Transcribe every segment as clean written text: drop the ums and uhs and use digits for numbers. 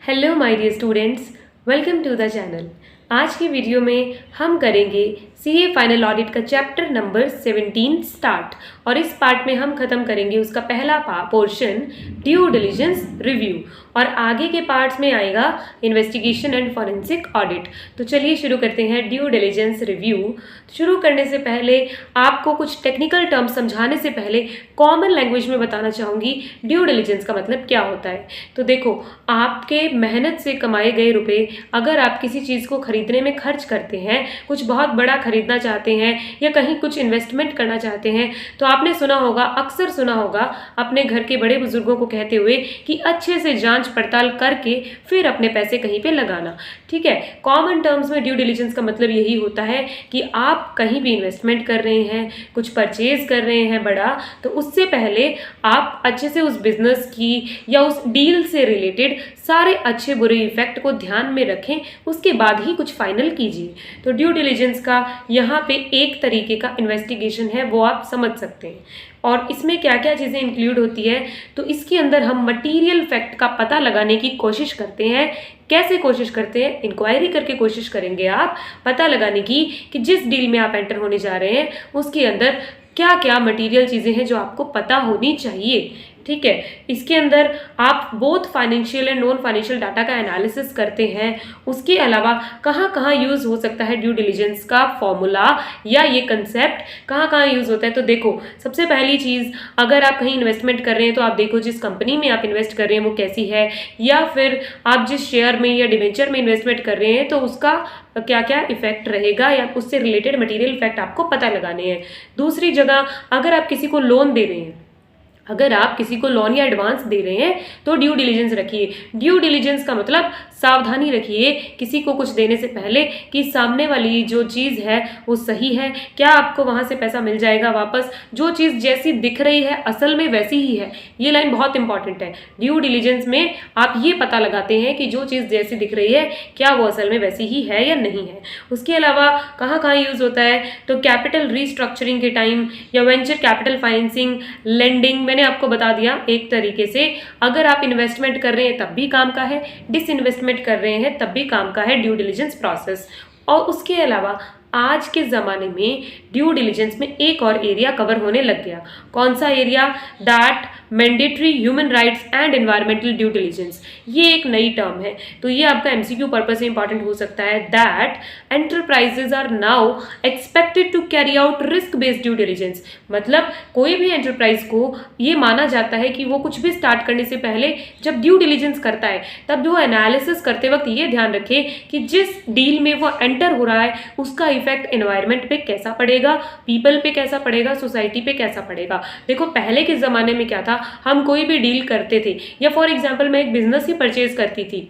Hello my dear students, welcome to the channel. आज की video में हम करेंगे सीए फाइनल ऑडिट का चैप्टर नंबर 17 स्टार्ट, और इस पार्ट में हम खत्म करेंगे उसका पहला पोर्शन ड्यू डिलिजेंस रिव्यू, और आगे के पार्ट्स में आएगा इन्वेस्टिगेशन एंड फॉरेंसिक ऑडिट। तो चलिए शुरू करते हैं ड्यू डिलिजेंस रिव्यू। शुरू करने से पहले आपको कुछ टेक्निकल टर्म्स समझाने से पहले कॉमन लैंग्वेज में बताना चाहूँगी ड्यू डिलिजेंस का मतलब क्या होता है। तो देखो, आपके मेहनत से कमाए गए रुपए अगर आप किसी चीज़ को खरीदने में खर्च करते हैं, कुछ बहुत बड़ा खरीदना चाहते हैं या कहीं कुछ इन्वेस्टमेंट करना चाहते हैं, तो आपने सुना होगा, अक्सर सुना होगा अपने घर के बड़े बुजुर्गों को कहते हुए कि अच्छे से जांच पड़ताल करके फिर अपने पैसे कहीं पे लगाना। ठीक है, कॉमन टर्म्स में ड्यू डिलिजेंस का मतलब यही होता है कि आप कहीं भी इन्वेस्टमेंट कर रहे हैं, कुछ परचेज कर रहे हैं बड़ा, तो उससे पहले आप अच्छे से उस बिजनेस की या उस डील से रिलेटेड सारे अच्छे बुरे इफेक्ट को ध्यान में रखें, उसके बाद ही कुछ फाइनल कीजिए। तो ड्यू डिलिजेंस का यहाँ पे एक तरीके का इन्वेस्टिगेशन है, वो आप समझ सकते हैं। और इसमें क्या क्या चीज़ें इंक्लूड होती है, तो इसके अंदर हम मटीरियल फैक्ट का पता लगाने की कोशिश करते हैं। कैसे कोशिश करते हैं? इंक्वायरी करके कोशिश करेंगे आप पता लगाने की कि जिस डील में आप एंटर होने जा रहे हैं उसके अंदर क्या क्या मटीरियल चीज़ें हैं जो आपको पता होनी चाहिए। ठीक है, इसके अंदर आप both financial and non financial data का एनालिसिस करते हैं। उसके अलावा कहाँ कहाँ यूज़ हो सकता है ड्यू डिलिजेंस का फॉर्मूला या ये कंसेप्ट कहाँ कहाँ यूज़ होता है। तो देखो, सबसे पहली चीज़, अगर आप कहीं इन्वेस्टमेंट कर रहे हैं तो आप देखो जिस कंपनी में आप इन्वेस्ट कर रहे हैं वो कैसी है, या फिर आप जिस शेयर में या डिबेंचर में इन्वेस्टमेंट कर रहे हैं तो उसका क्या क्या इफेक्ट रहेगा, या उससे रिलेटेड मटेरियल इफेक्ट आपको पता लगाने हैं। दूसरी जगह, अगर आप किसी को लोन दे रहे हैं, अगर आप किसी को लोन या एडवांस दे रहे हैं तो ड्यू डिलिजेंस रखिए। ड्यू डिलिजेंस का मतलब सावधानी रखिए किसी को कुछ देने से पहले कि सामने वाली जो चीज़ है वो सही है, क्या आपको वहाँ से पैसा मिल जाएगा वापस, जो चीज़ जैसी दिख रही है असल में वैसी ही है। ये लाइन बहुत इंपॉर्टेंट है। ड्यू डिलिजेंस में आप ये पता लगाते हैं कि जो चीज़ जैसी दिख रही है क्या वो असल में वैसी ही है या नहीं है। उसके अलावा कहाँ कहाँ यूज़ होता है, तो कैपिटल रीस्ट्रक्चरिंग के टाइम या वेंचर कैपिटल फाइनेंसिंग, लेंडिंग, मैंने आपको बता दिया एक तरीके से। अगर आप इन्वेस्टमेंट कर रहे हैं तब भी काम का है, डिसइन्वेस्टमेंट कर रहे हैं तब भी काम का है ड्यू डिलिजेंस प्रोसेस। और उसके अलावा आज के ज़माने में ड्यू डिलिजेंस में एक और एरिया कवर होने लग गया। कौन सा area? That mandatory human rights and environmental due diligence. ये एक नई टर्म है, तो ये आपका एमसीक्यू पर्पस से इंपॉर्टेंट हो सकता है। That enterprises are now expected to carry out risk based due diligence. मतलब कोई भी एंटरप्राइज को ये माना जाता है कि वो कुछ भी स्टार्ट करने से पहले जब ड्यू डिलिजेंस करता है तब वो एनालिसिस करते वक्त ये ध्यान रखे कि जिस डील में वो एंटर हो रहा है उसका इफेक्ट एनवायरनमेंट पे कैसा पड़ेगा, पीपल पे कैसा पड़ेगा, सोसाइटी पे कैसा पड़ेगा। देखो, पहले के ज़माने में क्या था, हम कोई भी डील करते थे, या फॉर एग्जांपल मैं एक बिजनेस ही परचेज करती थी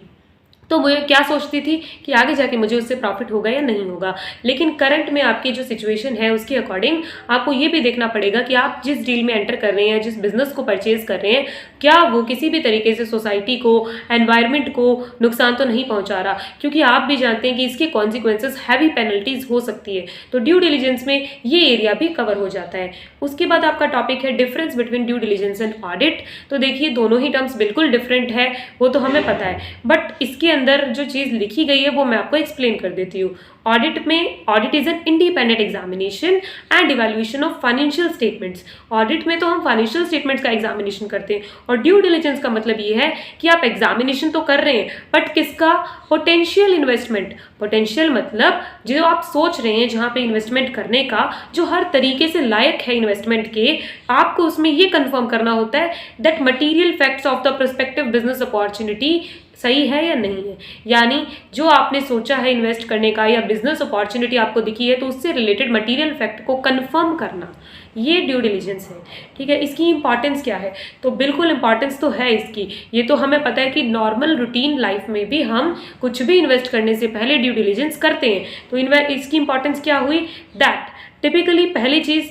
तो मुझे क्या सोचती थी कि आगे जाके मुझे उससे प्रॉफिट होगा या नहीं होगा। लेकिन करंट में आपकी जो सिचुएशन है उसके अकॉर्डिंग आपको ये भी देखना पड़ेगा कि आप जिस डील में एंटर कर रहे हैं, जिस बिजनेस को परचेज कर रहे हैं, क्या वो किसी भी तरीके से सोसाइटी को, एनवायरनमेंट को नुकसान तो नहीं पहुंचा रहा, क्योंकि आप भी जानते हैं कि इसके कॉन्सिक्वेंसेस, हैवी पेनल्टीज हो सकती है। तो ड्यू डिलिजेंस में ये एरिया भी कवर हो जाता है। उसके बाद आपका टॉपिक है difference between due diligence and audit. तो देखिए, दोनों ही टर्म्स बिल्कुल डिफरेंट है, वो तो हमें पता है, बट इसके अंदर जो चीज़ लिखी गई है वो मैं आपको एक्सप्लेन कर देती हूँ। ऑडिट में, audit is an independent examination and evaluation of financial statements. Audit में तो हम फाइनेंशियल स्टेटमेंट्स का एग्जामिनेशन करते हैं, और ड्यू डिलिजेंस का मतलब ये है कि आप एग्जामिनेशन तो कर रहे हैं, बट किसका? Potential investment. पोटेंशियल मतलब जो आप सोच रहे हैं जहाँ पे इन्वेस्टमेंट करने का, जो हर तरीके से लायक है इन्वेस्टमेंट के, आपको उसमें ये कंफर्म करना होता है that material facts of the prospective business opportunity सही है या नहीं है। यानी जो आपने सोचा है इन्वेस्ट करने का या बिजनेस अपॉर्चुनिटी आपको दिखी है तो उससे रिलेटेड मटेरियल फैक्ट को कंफर्म करना, ये ड्यू डिलिजेंस है। ठीक है, इसकी इंपॉर्टेंस क्या है? तो बिल्कुल इंपॉर्टेंस तो है इसकी। ये तो हमें पता है कि नॉर्मल रूटीन लाइफ में भी हम कुछ भी इन्वेस्ट करने से पहले ड्यू डिलिजेंस करते हैं। तो इसकी इंपॉर्टेंस क्या हुई? दैट टिपिकली पहली चीज़,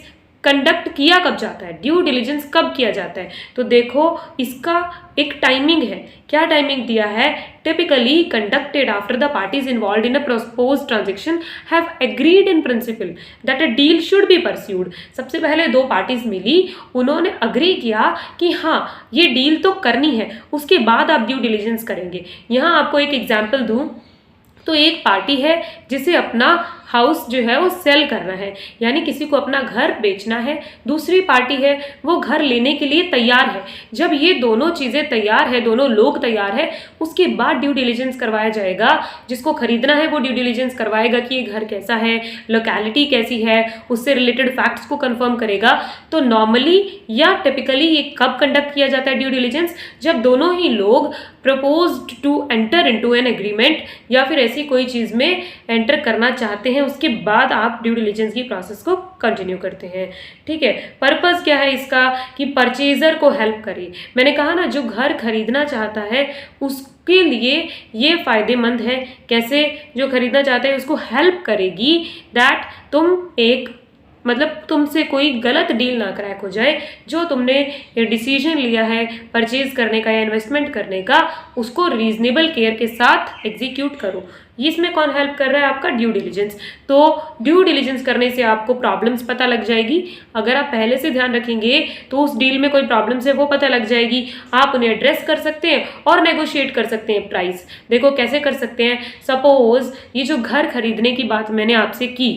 कंडक्ट किया कब जाता है, ड्यू डिलिजेंस कब किया जाता है। तो देखो इसका एक टाइमिंग है, क्या टाइमिंग दिया है, typically conducted after the parties involve in a proposed transaction have agreed in principle that a deal should be pursued. सबसे पहले दो पार्टीज मिली, उन्होंने अग्री किया कि हाँ ये डील तो करनी है, उसके बाद आप ड्यू डिलिजेंस करेंगे। यहाँ आपको एक एग्जाम्पल दूं तो एक पार्टी है जिसे अपना हाउस जो है वो सेल करना है, यानी किसी को अपना घर बेचना है, दूसरी पार्टी है वो घर लेने के लिए तैयार है। जब ये दोनों चीज़ें तैयार है, दोनों लोग तैयार है, उसके बाद ड्यू डिलिजेंस करवाया जाएगा। जिसको खरीदना है वो ड्यू डिलिजेंस करवाएगा कि ये घर कैसा है, लोकेलिटी कैसी है, उससे रिलेटेड फैक्ट्स को कंफर्म करेगा। तो नॉर्मली या टिपिकली ये कब कंडक्ट किया जाता है ड्यू डिलिजेंस, जब दोनों ही लोग proposed to enter into an agreement या फिर ऐसी कोई चीज़ में एंटर करना चाहते हैं, उसके बाद आप ड्यू डिलिजेंस की प्रोसेस को कंटिन्यू करते हैं। ठीक है, पर्पस क्या है इसका कि परचेजर को हेल्प करे। मैंने कहा ना जो घर खरीदना चाहता है उसके लिए ये फायदेमंद है। कैसे, जो खरीदना चाहते हैं उसको हेल्प करेगी दैट तुम एक मतलब तुमसे कोई गलत डील ना क्रैक हो जाए, जो तुमने ये डिसीजन लिया है परचेज करने का या इन्वेस्टमेंट करने का, उसको रीजनेबल केयर के साथ एग्जीक्यूट करो। इसमें कौन हेल्प कर रहा है, आपका ड्यू डिलिजेंस। तो ड्यू डिलिजेंस करने से आपको प्रॉब्लम्स पता लग जाएगी। अगर आप पहले से ध्यान रखेंगे तो उस डील में कोई प्रॉब्लम्स है वो पता लग जाएगी, आप उन्हें एड्रेस कर सकते हैं और नेगोशिएट कर सकते हैं प्राइस। देखो कैसे कर सकते हैं, सपोज ये जो घर खरीदने की बात मैंने आपसे की,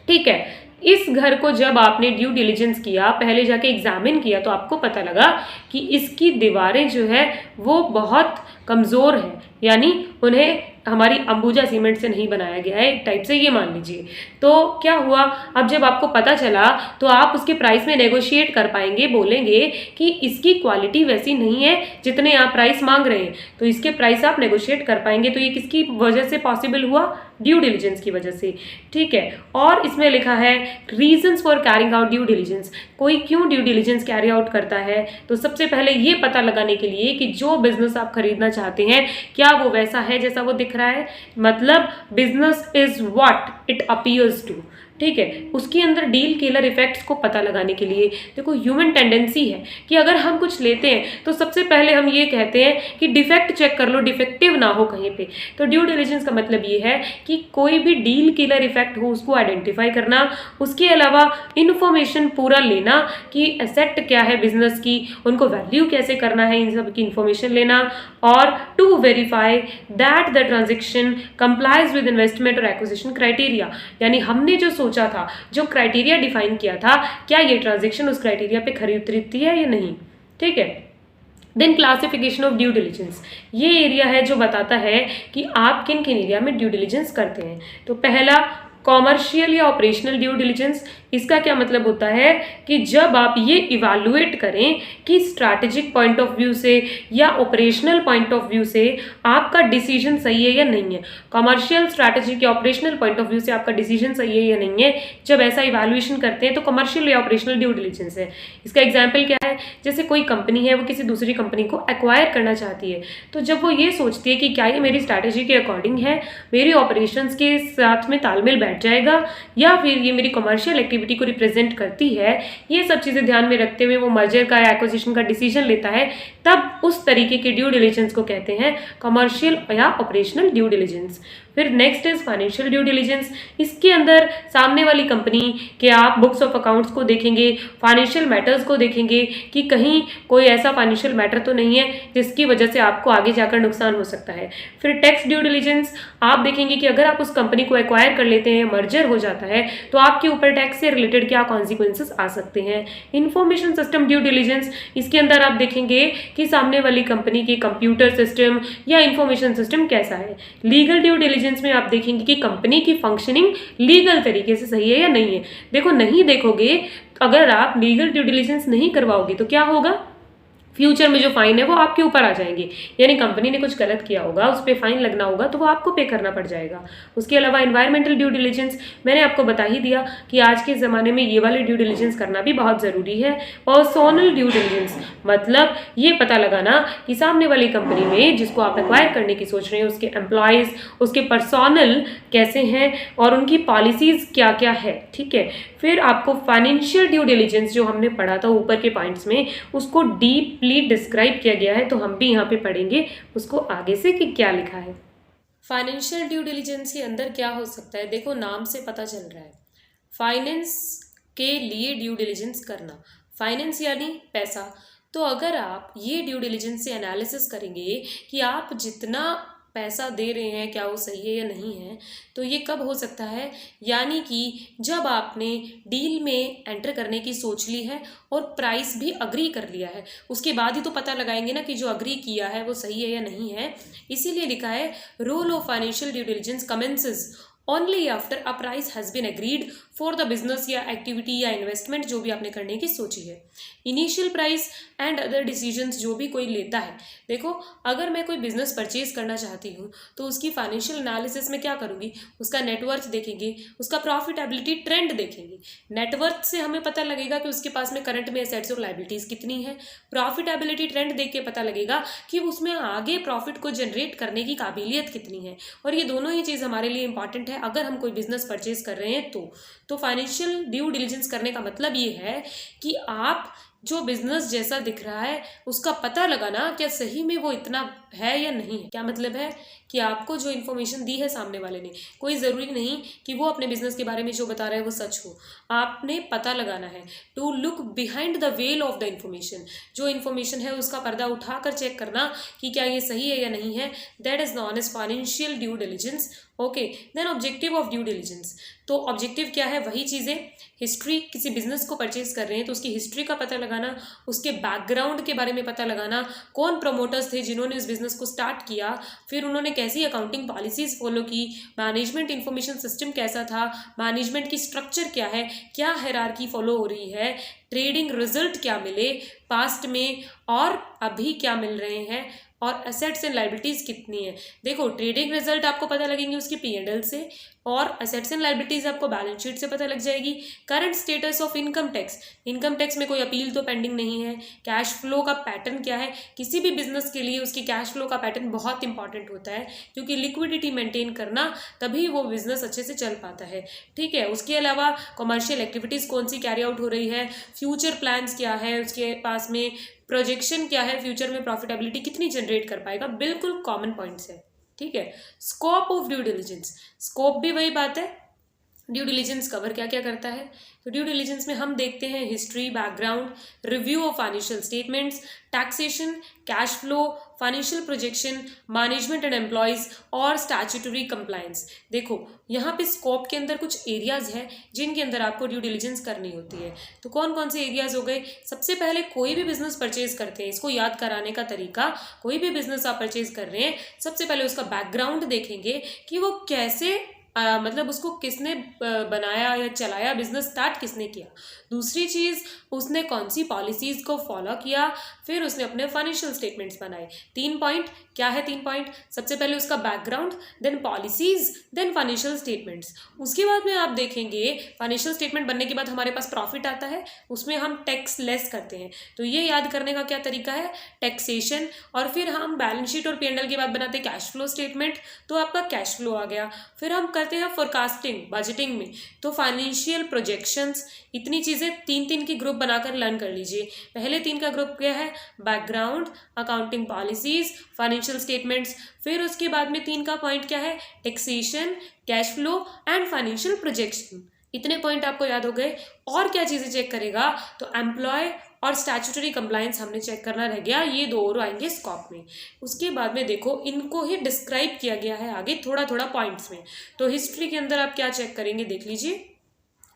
ठीक है, इस घर को जब आपने ड्यू डिलिजेंस किया, पहले जाके एग्जामिन किया, तो आपको पता लगा कि इसकी दीवारें जो है वो बहुत कमज़ोर हैं, यानी उन्हें हमारी अंबुजा सीमेंट से नहीं बनाया गया है, एक टाइप से ये मान लीजिए। तो क्या हुआ, अब जब आपको पता चला तो आप उसके प्राइस में नेगोशिएट कर पाएंगे, बोलेंगे कि इसकी क्वालिटी वैसी नहीं है जितने आप प्राइस मांग रहे हैं, तो इसके प्राइस आप नेगोशिएट कर पाएंगे। तो ये किसकी वजह से पॉसिबल हुआ, ड्यू डिलिजेंस की वजह से। ठीक है, और इसमें लिखा है reasons for carrying out due diligence. कोई क्यों ड्यू डिलिजेंस कैरी आउट करता है, तो सबसे पहले ये पता लगाने के लिए कि जो बिजनेस आप खरीदना चाहते हैं क्या वो वैसा है जैसा वो दिख रहा है, मतलब business is what it appears to. ठीक है, उसके अंदर डील किलर इफेक्ट्स को पता लगाने के लिए देखो ह्यूमन टेंडेंसी है कि अगर हम कुछ लेते हैं तो सबसे पहले हम ये कहते हैं कि डिफेक्ट चेक कर लो, डिफेक्टिव ना हो कहीं पे। तो ड्यू डिलिजेंस का मतलब ये है कि कोई भी डील किलर इफेक्ट हो उसको आइडेंटिफाई करना, उसके अलावा इन्फॉर्मेशन पूरा लेना कि एसेट क्या है बिजनेस की, उनको वैल्यू कैसे करना है, इन सब की इन्फॉर्मेशन लेना, और to verify that the transaction complies with investment और एक्विजिशन क्राइटेरिया, यानी हमने जो सोचा था, जो क्राइटेरिया डिफाइन किया था, क्या ये ट्रांजेक्शन उस क्राइटेरिया पे खरी उतरती है या नहीं। ठीक है, then classification of due diligence, ये एरिया है जो बताता है कि आप किन किन एरिया में ड्यू डिलिजेंस करते हैं। तो पहला कॉमर्शियल या ऑपरेशनल ड्यू डिलिजेंस, इसका क्या मतलब होता है कि जब आप ये इवैल्यूएट करें कि स्ट्रैटेजिक पॉइंट ऑफ व्यू से या ऑपरेशनल पॉइंट ऑफ व्यू से आपका डिसीजन सही है या नहीं है, कमर्शियल, स्ट्रैटेजिक या ऑपरेशनल पॉइंट ऑफ व्यू से आपका डिसीजन सही है या नहीं है, जब ऐसा इवैल्यूएशन करते हैं तो कमर्शियल या ऑपरेशनल ड्यू डिलिजेंस है। इसका एग्जाम्पल क्या है, जैसे कोई कंपनी है वो किसी दूसरी कंपनी को एक्वायर करना चाहती है, तो जब वो ये सोचती है कि क्या ये मेरी स्ट्रैटेजी के अकॉर्डिंग है, मेरी ऑपरेशंस के साथ में तालमेल बैठ जाएगा, या फिर ये मेरी कमर्शियल एक्टिविटी को रिप्रेजेंट करती है, ये सब चीज़ें ध्यान में रखते हुए वो मर्जर का या एक्विजिशन का डिसीजन लेता है, तब उस तरीके के ड्यू डिलिजेंस को कहते हैं कमर्शियल या ऑपरेशनल ड्यू डिलिजेंस। फिर next is financial due diligence, इसके अंदर सामने वाली कंपनी के आप बुक्स ऑफ अकाउंट्स को देखेंगे, फाइनेंशियल मैटर्स को देखेंगे कि कहीं कोई ऐसा फाइनेंशियल मैटर तो नहीं है जिसकी वजह से आपको आगे जाकर नुकसान हो सकता है। फिर टैक्स ड्यू डिलिजेंस, आप देखेंगे कि अगर आप उस कंपनी को एक्वायर कर लेते हैं, मर्जर हो जाता है, तो आपके ऊपर टैक्स से रिलेटेड क्या कॉन्सिक्वेंसेस आ सकते हैं। इंफॉर्मेशन सिस्टम ड्यू डिलिजेंस, इसके अंदर आप देखेंगे कि सामने वाली कंपनी की कंप्यूटर सिस्टम या इंफॉर्मेशन सिस्टम कैसा है। लीगल ड्यू डिलिजेंस में आप देखेंगे कि कंपनी की फंक्शनिंग लीगल तरीके से सही है या नहीं है। देखो नहीं देखोगे, अगर आप लीगल ड्यू डिलिजेंस नहीं करवाओगे तो क्या होगा, फ्यूचर में जो फाइन है वो आपके ऊपर आ जाएंगे, यानी कंपनी ने कुछ गलत किया होगा, उस पर फाइन लगना होगा तो वो आपको पे करना पड़ जाएगा। उसके अलावा एनवायरमेंटल ड्यू डिलिजेंस, मैंने आपको बता ही दिया कि आज के ज़माने में ये वाले ड्यू डिलिजेंस करना भी बहुत ज़रूरी है। पर्सनल ड्यू डिलिजेंस मतलब ये पता लगाना कि सामने वाली कंपनी में जिसको आप एक्वायर करने की सोच रहे हैं उसके एम्प्लॉयज़, उसके पर्सनल कैसे हैं और उनकी पॉलिसीज़ क्या क्या है, ठीक है। फिर आपको फाइनेंशियल ड्यू डिलिजेंस जो हमने पढ़ा था ऊपर के पॉइंट्स में, उसको डीपली डिस्क्राइब किया गया है, तो हम भी यहाँ पे पढ़ेंगे उसको आगे से कि क्या लिखा है। फाइनेंशियल ड्यू डिलिजेंस के अंदर क्या हो सकता है, देखो नाम से पता चल रहा है, फाइनेंस के लिए ड्यू डिलिजेंस करना, फाइनेंस यानी पैसा। तो अगर आप ये ड्यू डिलिजेंस से एनालिसिस करेंगे कि आप जितना पैसा दे रहे हैं क्या वो सही है या नहीं है, तो ये कब हो सकता है, यानी कि जब आपने डील में एंटर करने की सोच ली है और प्राइस भी अग्री कर लिया है, उसके बाद ही तो पता लगाएंगे ना कि जो अग्री किया है वो सही है या नहीं है। इसीलिए लिखा है role of financial due diligence commences only after a price has been agreed for the business या एक्टिविटी या इन्वेस्टमेंट जो भी आपने करने की सोची है। Initial price and other decisions जो भी कोई लेता है, देखो अगर मैं कोई बिजनेस परचेज करना चाहती हूँ तो उसकी फाइनेंशियल एनालिसिस में क्या करूँगी, उसका नेटवर्थ देखेंगे, उसका प्रॉफिटेबिलिटी ट्रेंड देखेंगे। नेटवर्थ से हमें पता लगेगा कि उसके पास में करंट में एसेट्स और लायबिलिटीज़ कितनी है, प्रॉफिटेबिलिटी ट्रेंड देख के पता लगेगा कि उसमें आगे प्रॉफिट को जनरेट करने की काबिलियत कितनी है। और ये दोनों ही चीज़ हमारे लिए इंपॉर्टेंट है अगर हम कोई बिजनेस परचेज कर रहे हैं तो फाइनेंशियल ड्यू डिलिजेंस करने का मतलब ये है कि आप जो बिजनेस जैसा दिख रहा है उसका पता लगाना क्या सही में वो इतना है या नहीं है। क्या मतलब है कि आपको जो इन्फॉर्मेशन दी है सामने वाले ने, कोई ज़रूरी नहीं कि वो अपने बिजनेस के बारे में जो बता रहा है वो सच हो, आपने पता लगाना है। To look behind the veil of the information, जो इन्फॉर्मेशन है उसका पर्दा उठाकर चेक करना कि क्या ये सही है या नहीं है, that is known as financial due diligence. Okay, then objective of due diligence, तो ऑब्जेक्टिव क्या है, वही चीज़ें, हिस्ट्री, किसी बिजनेस को परचेज कर रहे हैं तो उसकी हिस्ट्री का पता लगाना, उसके बैकग्राउंड के बारे में पता लगाना, कौन प्रमोटर्स थे जिन्होंने इस बिजनेस को स्टार्ट किया, फिर उन्होंने कैसी अकाउंटिंग पॉलिसीज फॉलो की, मैनेजमेंट इंफॉर्मेशन सिस्टम कैसा था, मैनेजमेंट की स्ट्रक्चर क्या है, क्या हायरार्की फॉलो हो रही है, ट्रेडिंग रिजल्ट क्या मिले पास्ट में और अभी क्या मिल रहे हैं, और एसेट्स एंड लायबिलिटीज़ कितनी है। देखो ट्रेडिंग रिजल्ट आपको पता लगेंगे उसकी P&L से, और एसेट्स एंड लायबिलिटीज़ आपको बैलेंस शीट से पता लग जाएगी। Current status of income tax, income tax में कोई अपील तो पेंडिंग नहीं है। कैश फ्लो का पैटर्न क्या है, किसी भी बिजनेस के लिए उसकी कैश फ्लो का पैटर्न बहुत इंपॉर्टेंट होता है, क्योंकि लिक्विडिटी मेंटेन करना तभी वो बिजनेस अच्छे से चल पाता है, ठीक है। उसके अलावा कमर्शियल एक्टिविटीज़ कौन सी कैरी आउट हो रही है, फ्यूचर प्लान्स क्या है उसके पास में, प्रोजेक्शन क्या है, फ्यूचर में प्रॉफिटेबिलिटी कितनी जनरेट कर पाएगा, बिल्कुल कॉमन पॉइंट्स है, ठीक है। Scope of due diligence, scope भी वही बात है, ड्यू डिलिजेंस कवर क्या क्या करता है। तो ड्यू डिलिजेंस में हम देखते हैं history, background, review of financial statements, taxation, cash flow, financial projection, management and employees और स्टैट्यूटरी कंप्लायंस। देखो यहाँ पे स्कोप के अंदर कुछ एरियाज हैं जिनके अंदर आपको ड्यू डिलिजेंस करनी होती है। तो कौन कौन से एरियाज हो गए, सबसे पहले कोई भी बिजनेस परचेज करते हैं, इसको याद कराने का तरीका, कोई भी बिजनेस आप परचेज कर रहे हैं सबसे पहले उसका बैकग्राउंड देखेंगे कि वो कैसे मतलब उसको किसने बनाया या चलाया, बिजनेस स्टार्ट किसने किया। दूसरी चीज़, उसने कौन सी पॉलिसीज़ को फॉलो किया, फिर उसने अपने फाइनेंशियल स्टेटमेंट्स बनाए। 3 पॉइंट, क्या है 3 पॉइंट, सबसे पहले उसका background, then policies, then financial statements. उसके बाद में आप देखेंगे फाइनेंशियल स्टेटमेंट बनने के बाद हमारे पास प्रॉफिट आता है, उसमें हम टैक्स लेस करते हैं, तो ये याद करने का क्या तरीका है, टैक्सेशन। और फिर हम बैलेंस शीट और P&L के बाद बनाते हैं कैश फ्लो स्टेटमेंट, तो आपका कैश फ्लो आ गया। फिर हम करते हैं फोरकास्टिंग, बजटिंग में, तो फाइनेंशियल प्रोजेक्शंस। इतनी चीज़ें 3-3 की ग्रुप बनाकर लर्न कर लीजिए। पहले 3 का ग्रुप क्या है, background, accounting policies, financial statements. फिर उसके बाद में 3 का पॉइंट क्या है, taxation, cash flow and financial projection. इतने पॉइंट आपको याद हो गए। और क्या चीज़ें चेक करेगा, तो एम्प्लॉय और स्टैट्यूटरी कंप्लायंस हमने चेक करना रह गया, ये 2 और आएंगे स्कोप में। उसके बाद में देखो इनको ही डिस्क्राइब किया गया है आगे थोड़ा थोड़ा पॉइंट्स में। तो हिस्ट्री के अंदर आप क्या चेक करेंगे देख लीजिए,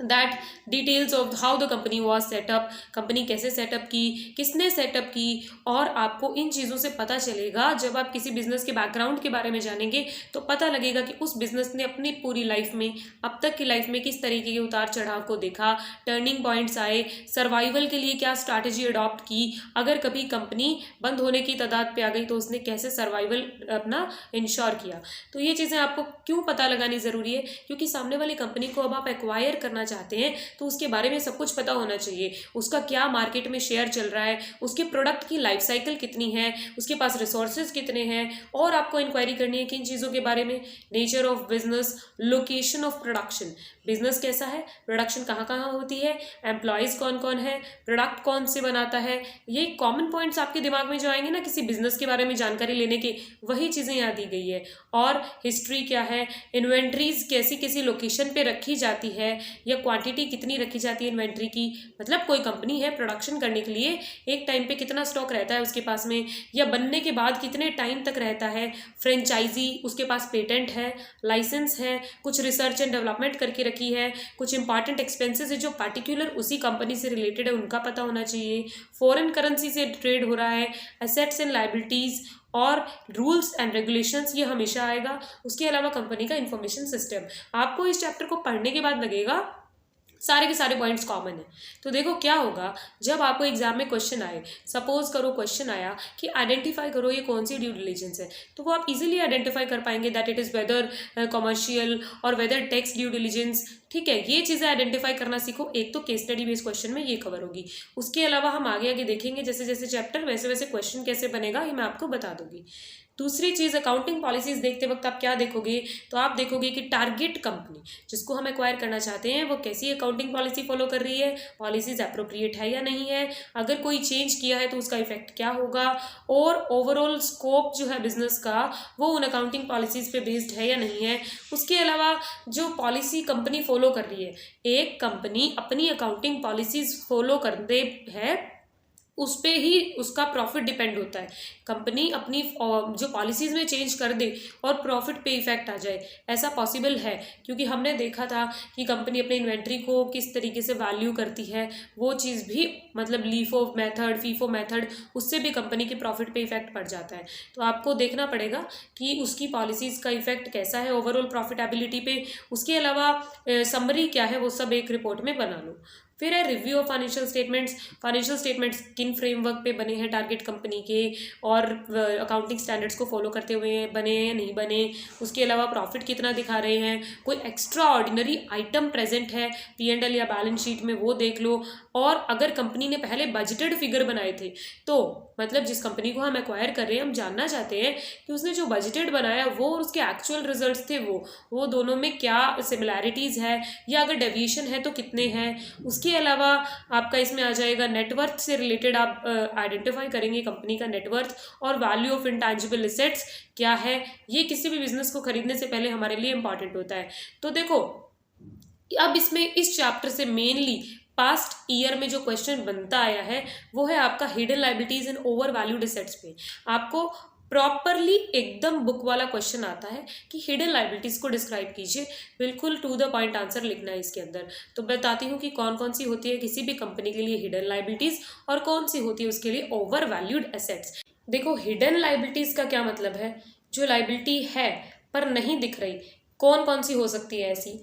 that details of how the company was setup, company कैसे सेटअप की, किसने सेटअप की, और आपको इन चीज़ों से पता चलेगा। जब आप किसी बिजनेस के बैकग्राउंड के बारे में जानेंगे तो पता लगेगा कि उस बिजनेस ने अपनी पूरी लाइफ में, अब तक की लाइफ में किस तरीके के उतार चढ़ाव को देखा, टर्निंग पॉइंट्स आए, सर्वाइवल के लिए क्या स्ट्रैटेजी अडॉप्ट की, अगर कभी कंपनी बंद होने की तादाद पे आ गई तो उसने कैसे सर्वाइवल अपना इंश्योर किया। तो ये चीज़ें आपको क्यों पता लगानी ज़रूरी है, क्योंकि सामने वाली कंपनी को अब आप एक्वायर करना चाहते हैं तो उसके बारे में सब कुछ पता होना चाहिए। उसका क्या मार्केट में शेयर चल रहा है, उसके प्रोडक्ट की लाइफ साइकिल कितनी है, उसके पास रिसोर्सेज कितने हैं, और आपको इंक्वायरी करनी है किन चीज़ों के बारे में, nature of business, location of production, business कैसा है, प्रोडक्शन कहाँ कहाँ होती है, एम्प्लॉयज़ कौन कौन है, प्रोडक्ट कौन से बनाता है। ये कॉमन पॉइंट्स आपके दिमाग में जो आएंगे ना किसी बिजनेस के बारे में जानकारी लेने के, वही चीज़ें यहाँ दी गई है। और हिस्ट्री क्या है, इन्वेंट्रीज कैसी किसी लोकेशन पे रखी जाती है, या क्वांटिटी कितनी रखी जाती है इन्वेंट्री की, मतलब कोई कंपनी है प्रोडक्शन करने के लिए एक टाइम पे कितना स्टॉक रहता है उसके पास में, या बनने के बाद कितने टाइम तक रहता है, फ्रेंचाइजी उसके पास पेटेंट है, लाइसेंस है, कुछ रिसर्च एंड डेवलपमेंट करके रखी है, कुछ इंपॉर्टेंट एक्सपेंसेस है जो पर्टिकुलर उसी कंपनी से रिलेटेड है उनका पता होना चाहिए, फॉरेन करेंसी से ट्रेड हो रहा है, एसेट्स एंड लायबिलिटीज़ और रूल्स एंड रेगुलेशंस, ये हमेशा आएगा। उसके अलावा कंपनी का इंफॉर्मेशन सिस्टम, आपको इस चैप्टर को पढ़ने के बाद लगेगा सारे के सारे पॉइंट्स कॉमन है। तो देखो क्या होगा जब आपको एग्जाम में क्वेश्चन आए, सपोज करो क्वेश्चन आया कि आइडेंटिफाई करो ये कौन सी ड्यू डिलिजेंस है, तो वो आप इजीली आइडेंटिफाई कर पाएंगे that it is whether commercial और वेदर टैक्स ड्यू डिलिजेंस। ठीक है, ये चीज़ें आइडेंटिफाई करना सीखो। एक तो केस स्टडी बेस्ड क्वेश्चन में ये कवर होगी, उसके अलावा हम आगे आगे देखेंगे जैसे जैसे चैप्टर वैसे वैसे क्वेश्चन कैसे बनेगा ये मैं आपको बता दूंगी। दूसरी चीज़, अकाउंटिंग पॉलिसीज देखते वक्त आप क्या देखोगे, तो आप देखोगे कि टारगेट कंपनी जिसको हम एक्वायर करना चाहते हैं वो कैसी अकाउंटिंग पॉलिसी फॉलो कर रही है, पॉलिसीज अप्रोप्रिएट है या नहीं है, अगर कोई चेंज किया है तो उसका इफेक्ट क्या होगा, और ओवरऑल स्कोप जो है बिजनेस का वो उन अकाउंटिंग पॉलिसीज पे बेस्ड है या नहीं है। उसके अलावा जो पॉलिसी कंपनी फॉलो कर रही है, एक कंपनी अपनी अकाउंटिंग पॉलिसीज फॉलो करते है उस पे ही उसका प्रॉफिट डिपेंड होता है। कंपनी अपनी जो पॉलिसीज़ में चेंज कर दे और प्रॉफिट पे इफेक्ट आ जाए, ऐसा पॉसिबल है, क्योंकि हमने देखा था कि कंपनी अपने इन्वेंट्री को किस तरीके से वैल्यू करती है, वो चीज़ भी मतलब लीफो मेथड, फीफो मेथड, उससे भी कंपनी के प्रॉफिट पे इफेक्ट पड़ जाता है। तो आपको देखना पड़ेगा कि उसकी पॉलिसीज़ का इफेक्ट कैसा है ओवरऑल प्रॉफिटेबिलिटी पे। उसके अलावा समरी क्या है वो सब एक रिपोर्ट में बना लो। फिर है review of financial statements, financial statements किन फ्रेमवर्क पे बने हैं टारगेट कंपनी के, और अकाउंटिंग स्टैंडर्ड्स को फॉलो करते हुए बने हैं या नहीं बने। उसके अलावा प्रॉफिट कितना दिखा रहे हैं, कोई एक्स्ट्रा ऑर्डिनरी आइटम प्रेजेंट है P&L या बैलेंस शीट में वो देख लो। और अगर कंपनी ने पहले बजटेड फिगर बनाए थे तो मतलब जिस कंपनी को हम एक्वायर कर रहे हैं हम जानना चाहते हैं कि उसने जो बजटेड बनाया वो और उसके एक्चुअल रिजल्ट्स थे वो दोनों में क्या सिमिलैरिटीज़ है, या अगर डेविएशन है तो कितने हैं। उसके अलावा आपका इसमें आ जाएगा नेटवर्थ से रिलेटेड, आप आइडेंटिफाई करेंगे कंपनी का नेटवर्थ और वैल्यू ऑफ इंटैंजिबल एसेट्स क्या है। ये किसी भी बिजनेस को खरीदने से पहले हमारे लिए इंपॉर्टेंट होता है। तो देखो अब इसमें इस चैप्टर से मेनली पास्ट ईयर में जो क्वेश्चन बनता आया है वो है आपका hidden liabilities and over valued assets पे। आपको प्रॉपरली एकदम बुक वाला क्वेश्चन आता है कि हिडन लायबिलिटीज को डिस्क्राइब कीजिए, बिल्कुल टू द पॉइंट आंसर लिखना है इसके अंदर। तो बताती हूँ कि कौन कौन सी होती है किसी भी कंपनी के लिए हिडन लायबिलिटीज और कौन सी होती है उसके लिए ओवर वैल्यूड एसेट्स। देखो हिडन लायबिलिटीज का क्या मतलब है, जो लायबिलिटी है पर नहीं दिख रही। कौन कौन सी हो सकती है ऐसी,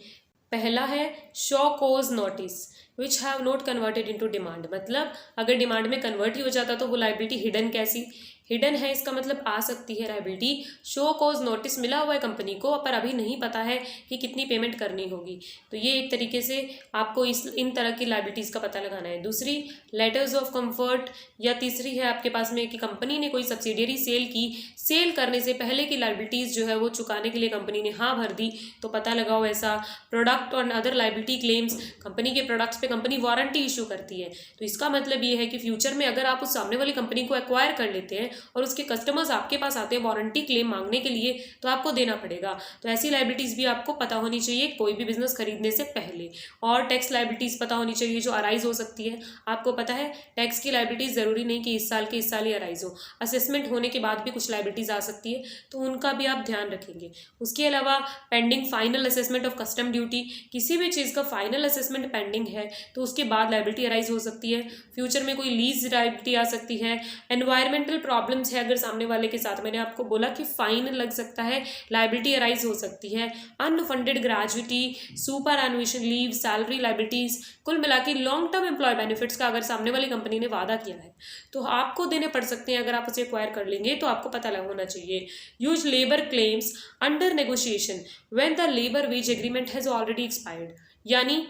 पहला है show cause notice which have not converted into demand, मतलब अगर डिमांड में कन्वर्ट ही हो जाता तो वो लायबिलिटी हिडन कैसी, हिडन है इसका मतलब आ सकती है लायबिलिटी शो कोज नोटिस मिला हुआ है कंपनी को पर अभी नहीं पता है कि कितनी पेमेंट करनी होगी। तो ये एक तरीके से आपको इन तरह की लायबिलिटीज़ का पता लगाना है। दूसरी लेटर्स ऑफ कंफर्ट, या तीसरी है आपके पास में कि कंपनी ने कोई सब्सिडियरी सेल की, सेल करने से पहले की लायबिलिटीज़ जो है वो चुकाने के लिए कंपनी ने हाँ भर दी तो पता लगाओ ऐसा। प्रोडक्ट और अदर लायबिलिटी क्लेम्स, कंपनी के प्रोडक्ट्स पे कंपनी वारंटी इशू करती है तो इसका मतलब ये है कि फ्यूचर में अगर आप उस सामने वाली कंपनी को एक्वायर कर लेते हैं और उसके कस्टमर्स आपके पास आते हैं वारंटी क्लेम मांगने के लिए, तो आपको देना पड़ेगा। तो ऐसी लाइबिलिटीज़ भी आपको पता होनी चाहिए कोई भी बिजनेस खरीदने से पहले। और टैक्स लाइबिलिटीज़ पता होनी चाहिए जो अराइज हो सकती है। आपको पता है टैक्स की लाइबिलिटीज़ ज़रूरी नहीं कि इस साल ही अराइज हो, असेसमेंट होने के बाद भी कुछ लाइबिलिटीज़ आ सकती है, तो उनका भी आप ध्यान रखेंगे। उसके अलावा pending final assessment of custom duty, किसी भी चीज़ का फाइनल असेसमेंट पेंडिंग है तो उसके बाद लाइबिलिटी अराइज हो सकती है। फ्यूचर में कोई लीज लाइबिलिटी आ सकती है। एनवायरमेंटल प्रॉब्लम्स है अगर सामने वाले के साथ, मैंने आपको बोला कि फाइन लग सकता है, लाइबिलिटी अराइज हो सकती है। Unfunded gratuity, superannuation leave, salary liabilities, कुल मिला के लॉन्ग टर्म एम्प्लॉय बेनिफिट्स का अगर सामने वाली कंपनी ने वादा किया है तो आपको देने पड़ सकते हैं। अगर आप उसे एक्वायर कर लेंगे तो आपको पता लग होना चाहिए। Use labour claims under negotiation when the labour wage agreement has already expired, यानी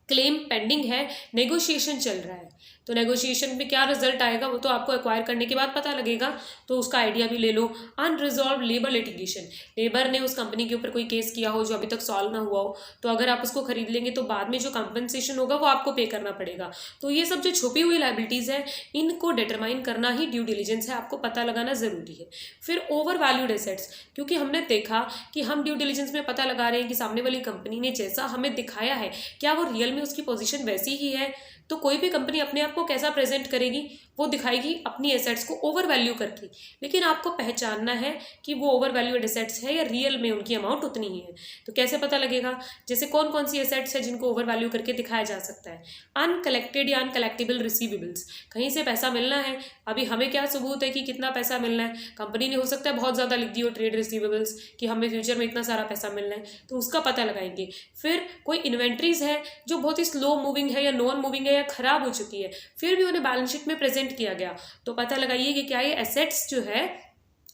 क्लेम पेंडिंग है, नेगोशिएशन चल रहा है, तो नेगोशिएशन में क्या रिजल्ट आएगा वो तो आपको एक्वायर करने के बाद पता लगेगा, तो उसका आइडिया भी ले लो। अनरिजॉल्व लेबर लिटिगेशन, लेबर ने उस कंपनी के ऊपर कोई केस किया हो जो अभी तक सॉल्व ना हुआ हो, तो अगर आप उसको खरीद लेंगे तो बाद में जो कंपनसेशन होगा वो आपको पे करना पड़ेगा। तो ये सब जो छुपी हुई लाइबिलिटीज़ है इनको डिटरमाइन करना ही ड्यू डिलिजेंस है, आपको पता लगाना ज़रूरी है। फिर ओवर वैल्यूड एसेट्स, क्योंकि हमने देखा कि हम ड्यू डिलिजेंस में पता लगा रहे हैं कि सामने वाली कंपनी ने जैसा हमें दिखाया है क्या वो रियल में उसकी पोजीशन वैसी ही है। तो कोई भी कंपनी अपने आप को कैसा प्रेजेंट करेगी, वो दिखाएगी अपनी एसेट्स को ओवर वैल्यू करके, लेकिन आपको पहचानना है कि वो ओवर वैल्यूड एसेट्स है या रियल में उनकी अमाउंट उतनी ही है। तो कैसे पता लगेगा, जैसे कौन कौन सी एसेट्स है जिनको ओवर वैल्यू करके दिखाया जा सकता है। अनकलेक्टेड या अनकलेक्टेबल रिसीवेबल्स, कहीं से पैसा मिलना है, अभी हमें क्या सबूत है कि कितना पैसा मिलना है, कंपनी ने हो सकता है बहुत ज़्यादा लिख दी हो ट्रेड रिसीवेबल्स कि हमें फ्यूचर में इतना सारा पैसा मिलना है, तो उसका पता लगाएंगे। फिर कोई इन्वेंट्रीज है जो बहुत ही स्लो मूविंग है या नॉन मूविंग है या खराब हो चुकी है, फिर भी उन्हें बैलेंस शीट में प्रेजेंट किया गया, तो पता लगाइए कि क्या ये एसेट्स जो है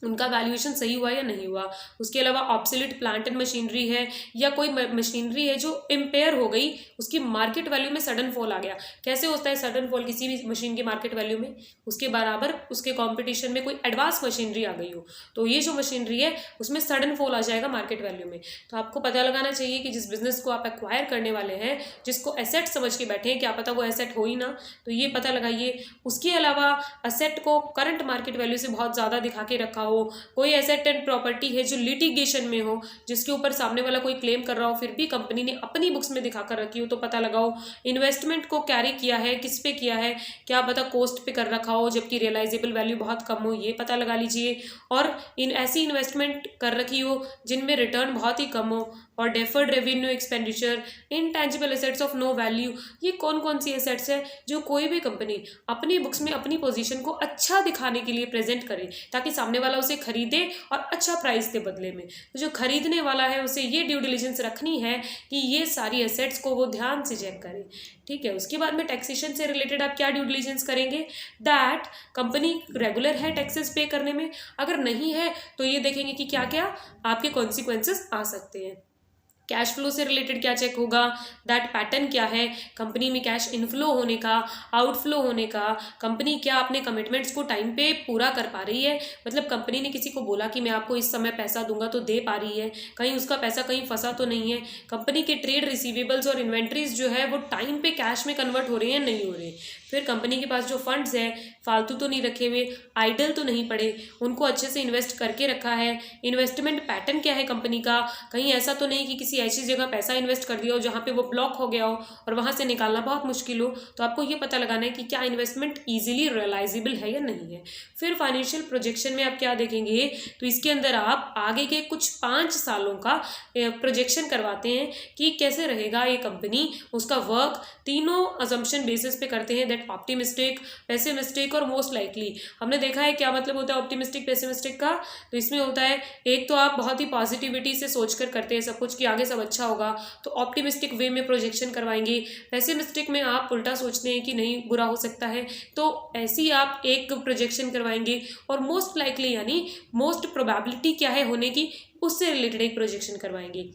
उनका वैल्यूएशन सही हुआ या नहीं हुआ। उसके अलावा ऑब्सोलीट प्लांट एंड मशीनरी है या कोई मशीनरी है जो इम्पेयर हो गई, उसकी मार्केट वैल्यू में सडन फॉल आ गया। कैसे होता है सडन फॉल किसी भी मशीन की मार्केट वैल्यू में, उसके बराबर उसके कॉम्पिटिशन में कोई एडवांस मशीनरी आ गई हो, तो ये जो मशीनरी है उसमें सडन फॉल आ जाएगा मार्केट वैल्यू में। तो आपको पता लगाना चाहिए कि जिस बिजनेस को आप एक्वायर करने वाले हैं, जिसको एसेट समझ के बैठे हैं, क्या पता वो एसेट हो ही ना, तो ये पता लगाइए। उसके अलावा एसेट को करंट मार्केट वैल्यू से बहुत ज़्यादा दिखा के रखा हो, कोई एसेट एंड प्रॉपर्टी है जो लिटिगेशन में हो, जिसके ऊपर सामने वाला कोई क्लेम कर रहा हो फिर भी कंपनी ने अपनी बुक्स में दिखा कर रखी हो, तो पता लगाओ। इन्वेस्टमेंट को कैरी किया है, किस पे किया है, क्या पता कोस्ट पे कर रखा हो जबकि रियलाइजेबल वैल्यू बहुत कम हो, ये पता लगा लीजिए। और ऐसी इन्वेस्टमेंट कर रखी हो जिनमें रिटर्न बहुत ही कम हो, और deferred revenue expenditure, intangible assets of no value, ये कौन कौन सी एसेट्स है जो कोई भी कंपनी अपनी बुक्स में अपनी पोजीशन को अच्छा दिखाने के लिए प्रेजेंट करे ताकि सामने वाला उसे खरीदे और अच्छा प्राइस दे बदले में। तो जो खरीदने वाला है उसे ये ड्यू डिलिजेंस रखनी है कि ये सारी एसेट्स को वो ध्यान से चेक करे, ठीक है। उसके बाद में टैक्सेशन से रिलेटेड आप क्या ड्यू डिलिजेंस करेंगे, दैट कंपनी रेगुलर है टैक्सेस पे करने में, अगर नहीं है तो ये देखेंगे कि क्या क्या आपके कॉन्सिक्वेंसेस आ सकते हैं। कैश फ्लो से रिलेटेड क्या चेक होगा, दैट पैटर्न क्या है कंपनी में कैश इनफ्लो होने का, आउटफ्लो होने का, कंपनी क्या अपने कमिटमेंट्स को टाइम पे पूरा कर पा रही है, मतलब कंपनी ने किसी को बोला कि मैं आपको इस समय पैसा दूंगा तो दे पा रही है, कहीं उसका पैसा कहीं फंसा तो नहीं है, कंपनी के ट्रेड रिसीवेबल्स और इन्वेंट्रीज जो है वो टाइम पे कैश में कन्वर्ट हो रहे हैं नहीं हो रहे, फिर कंपनी के पास जो फंड्स है फालतू तो नहीं रखे हुए, आइडल तो नहीं पड़े, उनको अच्छे से इन्वेस्ट करके रखा है। इन्वेस्टमेंट पैटर्न क्या है कंपनी का, कहीं ऐसा तो नहीं कि किसी ऐसी जगह पैसा इन्वेस्ट कर दिया हो जहाँ पे वो ब्लॉक हो गया हो और वहाँ से निकालना बहुत मुश्किल हो, तो आपको ये पता लगाना है कि क्या इन्वेस्टमेंट ईजिली रियलाइजेबल है या नहीं है। फिर फाइनेंशियल प्रोजेक्शन में आप क्या देखेंगे, तो इसके अंदर आप आगे के कुछ 5 सालों का प्रोजेक्शन करवाते हैं कि कैसे रहेगा ये कंपनी, उसका वर्क तीनों अजम्पशन बेसिस पे करते हैं, दैट ऑप्टिमिस्टिक, पेसिमिस्टिक और मोस्ट लाइकली। हमने देखा है क्या मतलब होता है ऑप्टिमिस्टिक पेसिमिस्टिक का, तो इसमें होता है एक तो आप बहुत ही पॉजिटिविटी से सोचकर करते हैं सब कुछ कि आगे सब अच्छा होगा, तो ऑप्टिमिस्टिक वे में प्रोजेक्शन करवाएंगे। पेसिमिस्टिक में आप उल्टा सोचते हैं कि नहीं बुरा हो सकता है, तो ऐसी आप एक प्रोजेक्शन करवाएंगे। और मोस्ट लाइकली यानी मोस्ट प्रोबेबिलिटी क्या है होने की, उससे रिलेटेड एक प्रोजेक्शन करवाएंगे।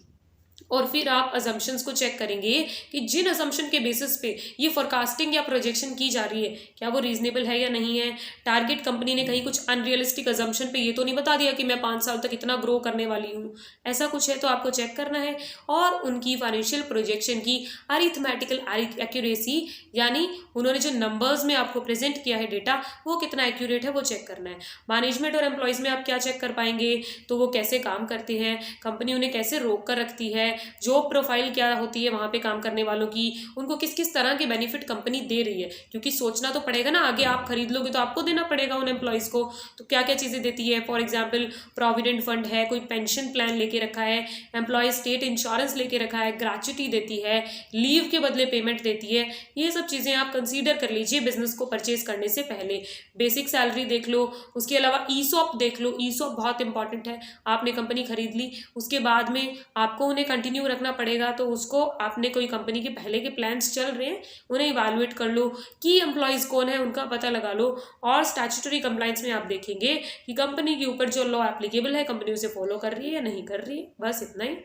और फिर आप अजम्पशंस को चेक करेंगे कि जिन अजम्पशन के बेसिस पे ये फोरकास्टिंग या प्रोजेक्शन की जा रही है क्या वो रीजनेबल है या नहीं है। टारगेट कंपनी ने कहीं कुछ अनरियलिस्टिक अजम्पशन पे ये तो नहीं बता दिया कि मैं 5 साल तक इतना ग्रो करने वाली हूँ, ऐसा कुछ है तो आपको चेक करना है। और उनकी फाइनेंशियल प्रोजेक्शन की अरिथमेटिकल एक्यूरेसी, यानी उन्होंने जो नंबर्स में आपको प्रेजेंट किया है डेटा वो कितना एक्यूरेट है वो चेक करना है। मैनेजमेंट और एम्प्लॉयज़ में आप क्या चेक कर पाएंगे, तो वो कैसे काम करते हैं, कंपनी उन्हें कैसे रोक कर रखती है, जॉब प्रोफाइल क्या होती है वहाँ पे काम करने वालों की, उनको किस किस तरह के बेनिफिट कंपनी दे रही है, क्योंकि सोचना तो पड़ेगा ना, आगे आप खरीद लोगे तो आपको देना पड़ेगा उन एम्प्लॉयज़ को, तो क्या क्या चीज़ें देती है। फॉर एग्जाम्पल प्रोविडेंट फंड है, कोई पेंशन प्लान लेके रखा है, एम्प्लॉय स्टेट इंश्योरेंस लेके रखा है, ग्रेच्युटी देती है, लीव के बदले पेमेंट देती है, ये सब चीज़ें आप कंसीडर कर लीजिए बिजनेस को परचेज करने से पहले। बेसिक सैलरी देख लो, उसके अलावा ईसॉप देख लो, ईसॉप बहुत इंपॉर्टेंट है। आपने कंपनी खरीद ली, उसके बाद में आपको उन्हें कंटिन्यू रखना पड़ेगा, तो उसको आपने कोई कंपनी के पहले के प्लान्स चल रहे हैं उन्हें इवैल्यूएट कर लो, की एम्प्लॉयज़ कौन है उनका पता लगा लो, और स्टैट्यूटरी कंप्लाइंस में आप देखेंगे कि कंपनी के ऊपर जो लॉ एप्लीकेबल है कंपनी उसे फॉलो कर रही है या नहीं कर रही है, बस इतना ही।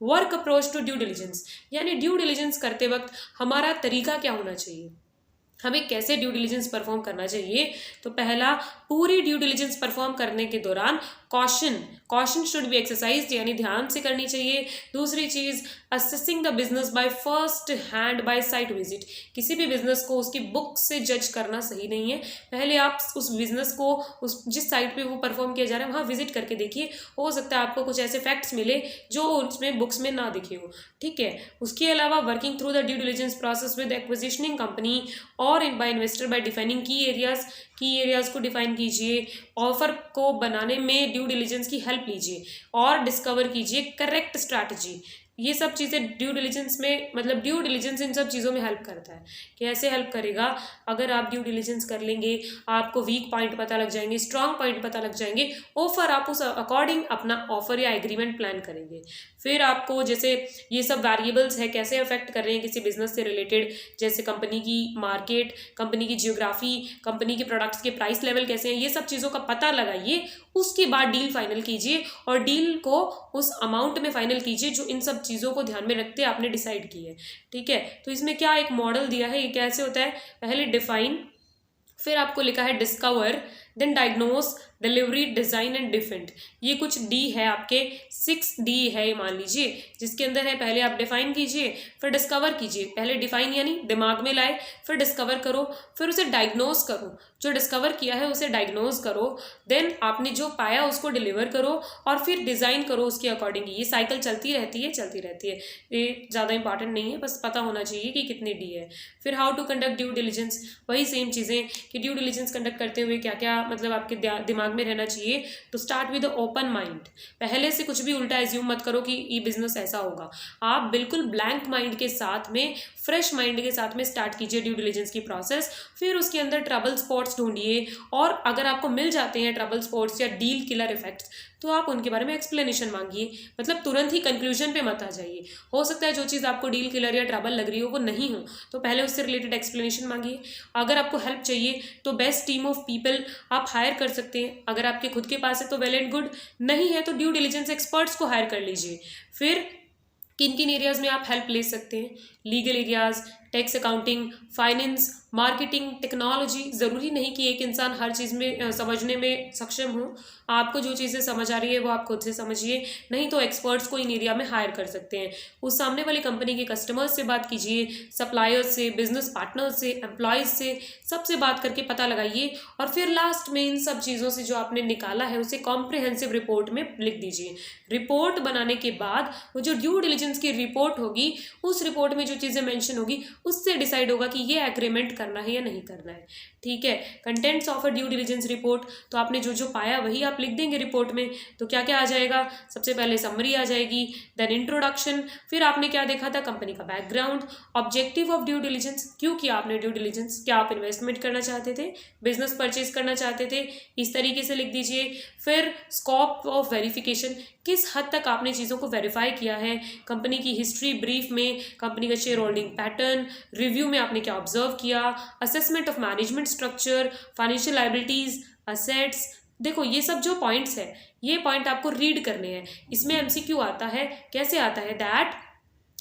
Work approach to due diligence, यानी ड्यू डिलिजेंस करते वक्त हमारा तरीका क्या होना चाहिए, हमें कैसे ड्यू डिलिजेंस परफॉर्म करना चाहिए। तो पहला, पूरी ड्यू डिलिजेंस परफॉर्म करने के दौरान कॉशन शुड बी एक्सरसाइज, यानी ध्यान से करनी चाहिए। दूसरी चीज, assessing the business by first hand by site visit, किसी भी बिजनेस को उसकी बुक से जज करना सही नहीं है। पहले आप उस बिजनेस को उस जिस साइट पे वो परफॉर्म किया जा रहा है वहाँ विजिट करके देखिए, हो सकता है आपको कुछ ऐसे फैक्ट्स मिले जो उसमें बुक्स में ना दिखे हो, ठीक है। उसके अलावा working through the due diligence process with acquisitioning company और by investor by defining key areas को डिफाइन कीजिए, ऑफर को बनाने में ड्यू डिलिजेंस की हेल्प लीजिए और डिस्कवर कीजिए करेक्ट स्ट्रैटेजी। ये सब चीज़ें ड्यू डिलिजेंस में, मतलब ड्यू डिलिजेंस इन सब चीज़ों में हेल्प करता है। कैसे हेल्प करेगा, अगर आप ड्यू डिलिजेंस कर लेंगे आपको वीक पॉइंट पता लग जाएंगे, स्ट्रॉन्ग पॉइंट पता लग जाएंगे, ऑफर आप उस अकॉर्डिंग अपना ऑफर या एग्रीमेंट प्लान करेंगे। फिर आपको जैसे ये सब वेरिएबल्स है कैसे अफेक्ट कर रहे हैं किसी बिजनेस से रिलेटेड, जैसे कंपनी की मार्केट, कंपनी की जियोग्राफी, कंपनी के प्रोडक्ट्स के प्राइस लेवल कैसे हैं, ये सब चीज़ों का पता लगाइए। उसके बाद डील फाइनल कीजिए और डील को उस अमाउंट में फाइनल कीजिए जो इन सब चीज़ों को ध्यान में रखते आपने डिसाइड की है, ठीक है। तो इसमें क्या एक मॉडल दिया है, ये कैसे होता है, पहले डिफाइन, फिर आपको लिखा है discover, then diagnose, delivery, design and defend. ये कुछ डी है आपके, 6D है ये मान लीजिए, जिसके अंदर है पहले आप डिफाइन कीजिए, फिर डिस्कवर कीजिए, पहले डिफाइन यानी दिमाग में लाए, फिर डिस्कवर करो, फिर उसे डायग्नोस करो, जो डिस्कवर किया है उसे डायग्नोस करो, देन आपने जो पाया उसको डिलीवर करो और फिर डिज़ाइन करो उसके अकॉर्डिंग। ये साइकिल चलती रहती है, ये ज़्यादा इंपॉर्टेंट नहीं है, बस पता होना चाहिए कि कितनी डी है। फिर how to conduct due diligence, वही सेम चीज़ें कि ड्यू डिलिजेंस कंडक्ट करते हुए क्या क्या मतलब आपके दिमाग में रहना चाहिए। तो स्टार्ट विद ओपन माइंड, पहले से कुछ भी उल्टा एज्यूम मत करो कि ये बिजनेस ऐसा होगा, आप बिल्कुल ब्लैंक माइंड के साथ में, फ्रेश माइंड के साथ में स्टार्ट कीजिए ड्यू डिलिजेंस की प्रोसेस। फिर उसके अंदर ट्रबल स्पॉट्स ढूंढिए और अगर आपको मिल जाते हैं ट्रबल स्पॉट्स या डील किलर इफेक्ट्स तो आप उनके बारे में एक्सप्लेनेशन मांगिए, मतलब तुरंत ही कंक्लूजन पे मत आ जाइए। हो सकता है जो चीज़ आपको डील किलर या ट्रबल लग रही हो वो नहीं हो, तो पहले उससे रिलेटेड एक्सप्लेनेशन मांगिए। अगर आपको हेल्प चाहिए तो बेस्ट टीम ऑफ पीपल आप हायर कर सकते हैं, अगर आपके खुद के पास है तो वेल एंड गुड, नहीं है तो ड्यू डिलिजेंस एक्सपर्ट्स को हायर कर लीजिए। फिर किन किन एरियाज़ में आप हेल्प ले सकते हैं, legal areas, tax, accounting, finance, marketing, technology. ज़रूरी नहीं कि एक इंसान हर चीज़ में समझने में सक्षम हो, आपको जो चीज़ें समझ आ रही है वो आप खुद से समझिए, नहीं तो एक्सपर्ट्स को इन एरिया में हायर कर सकते हैं। उस सामने वाली कंपनी के कस्टमर्स से बात कीजिए, सप्लायर्स से, बिजनेस पार्टनर्स से, एम्प्लॉयज़ से, सबसे बात करके पता लगाइए और फिर लास्ट में इन सब चीज़ों से जो आपने निकाला है उसे कॉम्प्रिहेंसिव रिपोर्ट में लिख दीजिए। रिपोर्ट बनाने के बाद वो जो ड्यू डिलिजेंस की रिपोर्ट होगी उस रिपोर्ट में जो चीज़ें मेंशन होगी उससे डिसाइड होगा कि ये एग्रीमेंट करना है या नहीं करना है, ठीक है। Contents of a due diligence report, तो आपने जो जो पाया वही आप लिख देंगे रिपोर्ट में। तो क्या क्या आ जाएगा, सबसे पहले समरी आ जाएगी, देन इंट्रोडक्शन, फिर आपने क्या देखा था, कंपनी का background, objective of due diligence, क्यों किया आपने ड्यू डिलिजेंस, क्या आप इन्वेस्टमेंट करना चाहते थे, बिजनेस परचेज करना चाहते थे, इस तरीके से लिख दीजिए। फिर स्कोप ऑफ वेरिफिकेशन, किस हद तक आपने चीज़ों को वेरीफाई किया है, कंपनी की हिस्ट्री ब्रीफ में, कंपनी का शेयर होल्डिंग पैटर्न, रिव्यू में आपने क्या ऑब्जर्व किया, assessment of management structure, financial liabilities, assets, देखो ये सब जो पॉइंट्स है, ये पॉइंट आपको रीड करने हैं। इसमें एमसीक्यू आता है, कैसे आता है, that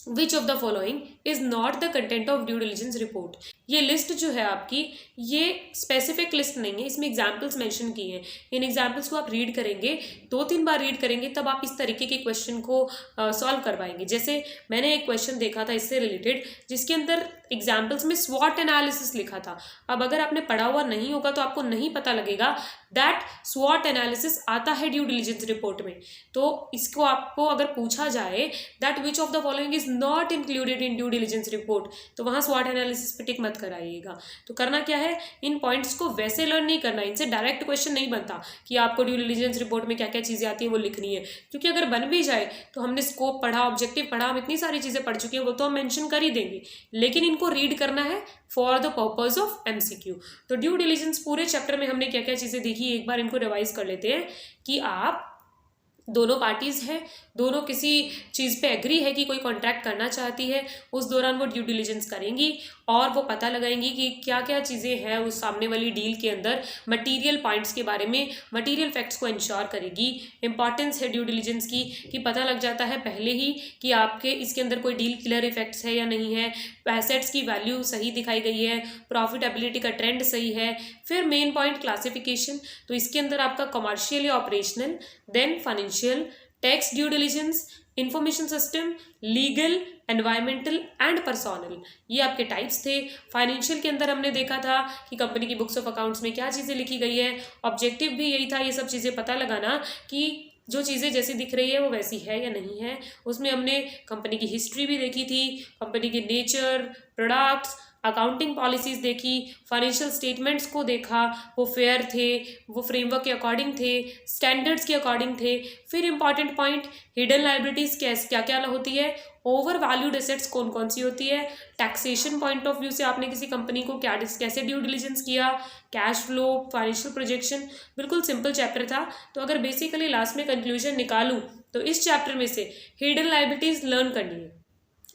which of the following is not the content of due diligence report. ये लिस्ट जो है आपकी, ये स्पेसिफिक लिस्ट नहीं है, इसमें एग्जाम्पल्स मेंशन किए हैं। इन एग्जाम्पल्स को आप रीड करेंगे, 2-3 बार रीड करेंगे, तब आप इस तरीके के क्वेश्चन को सॉल्व कर पाएंगे। जैसे मैंने एक क्वेश्चन देखा था इससे रिलेटेड, जिसके अंदर एग्जाम्पल्स में स्वॉट एनालिसिस लिखा था। अब अगर आपने पढ़ा हुआ नहीं होगा तो आपको नहीं पता लगेगा दैट स्वॉट एनालिसिस आता है ड्यू डिलिजेंस रिपोर्ट में। तो इसको आपको अगर पूछा जाए that which of the following is not included in due diligence report, तो वहाँ स्वॉट एनालिसिस पे टिक मत कराइएगा। तो करना क्या है, इन पॉइंट्स को वैसे लर्न नहीं करना, इनसे डायरेक्ट क्वेश्चन नहीं बनता कि आपको ड्यू डिलिजेंस रिपोर्ट में क्या क्या चीज़ें आती हैं वो लिखनी है, क्योंकि अगर बन भी जाए तो हमने स्कोप पढ़ा, ऑब्जेक्टिव पढ़ा, हम इतनी सारी चीज़ें पढ़ चुके हैं, वो तो हम मेंशन कर ही देंगे, लेकिन इनको रीड करना है for the purpose of MCQ. तो ड्यू डिलिजेंस पूरे चैप्टर में हमने क्या क्या चीज़ें देखी, एक बार इनको रिवाइज कर लेते हैं कि आप दोनों पार्टीज हैं, दोनों किसी चीज़ पे एग्री है कि कोई कॉन्ट्रैक्ट करना चाहती है, उस दौरान वो ड्यू डिलिजेंस करेंगी और वो पता लगाएंगी कि क्या क्या चीज़ें हैं उस सामने वाली डील के अंदर, मटेरियल पॉइंट्स के बारे में, मटेरियल फैक्ट्स को इंश्योर करेगी। इंपॉर्टेंस है ड्यू डिलिजेंस की कि पता लग जाता है पहले ही कि आपके इसके अंदर कोई डील किलर इफेक्ट्स है या नहीं है, एसेट्स की वैल्यू सही दिखाई गई है, प्रॉफिटेबिलिटी का ट्रेंड सही है। फिर मेन पॉइंट क्लासिफिकेशन, तो इसके अंदर आपका कमर्शियल या operational, then financial, tax due diligence, information system, legal, environmental and personal, ये आपके टाइप्स थे। फाइनेंशियल के अंदर हमने देखा था कि कंपनी की बुक्स ऑफ अकाउंट्स में क्या चीज़ें लिखी गई है, ऑब्जेक्टिव भी यही था, ये सब चीज़ें पता लगाना कि जो चीज़ें जैसी दिख रही है वो वैसी है या नहीं है। उसमें हमने कंपनी की हिस्ट्री भी देखी थी, कंपनी के नेचर, प्रोडक्ट्स, अकाउंटिंग पॉलिसीज़ देखी, फाइनेंशियल स्टेटमेंट्स को देखा, वो फेयर थे, वो फ्रेमवर्क के अकॉर्डिंग थे, स्टैंडर्ड्स के अकॉर्डिंग थे। फिर इंपॉर्टेंट पॉइंट, हिडन लाइबिलिटीज़ क्या क्या होती है, ओवर वैल्यूड एसेट्स कौन कौन सी होती है, टैक्सेशन पॉइंट ऑफ व्यू से आपने किसी कंपनी को कैसे ड्यू डिलिजेंस किया, कैश फ्लो, फाइनेंशियल प्रोजेक्शन। बिल्कुल सिंपल चैप्टर था। तो अगर बेसिकली लास्ट में कंक्लूजन निकालूं तो इस चैप्टर में से हिडन लाइबिलिटीज़ लर्न करनी है,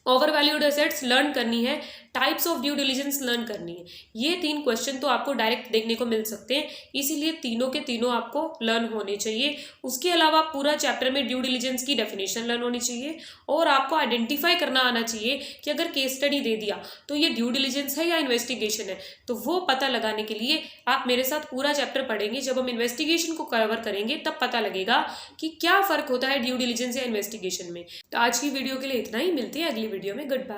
ओवर वैल्यूड एसेट्स लर्न करनी है, types of due diligence learn करनी है। ये 3 क्वेश्चन तो आपको डायरेक्ट देखने को मिल सकते हैं, इसीलिए तीनों के तीनों आपको लर्न होने चाहिए। उसके अलावा पूरा चैप्टर में ड्यू डिलिजेंस की डेफिनेशन लर्न होनी चाहिए और आपको आइडेंटिफाई करना आना चाहिए कि अगर केस स्टडी दे दिया तो ये ड्यू डिलिजेंस है या इन्वेस्टिगेशन है। तो वो पता लगाने के लिए आप मेरे साथ पूरा चैप्टर पढ़ेंगे। जब हम इन्वेस्टिगेशन को कवर करेंगे तब पता लगेगा कि क्या फ़र्क होता है ड्यू डिलिजेंस या इन्वेस्टिगेशन में। तो आज की वीडियो के लिए इतना ही, मिलते हैं अगली वीडियो में। Good bye.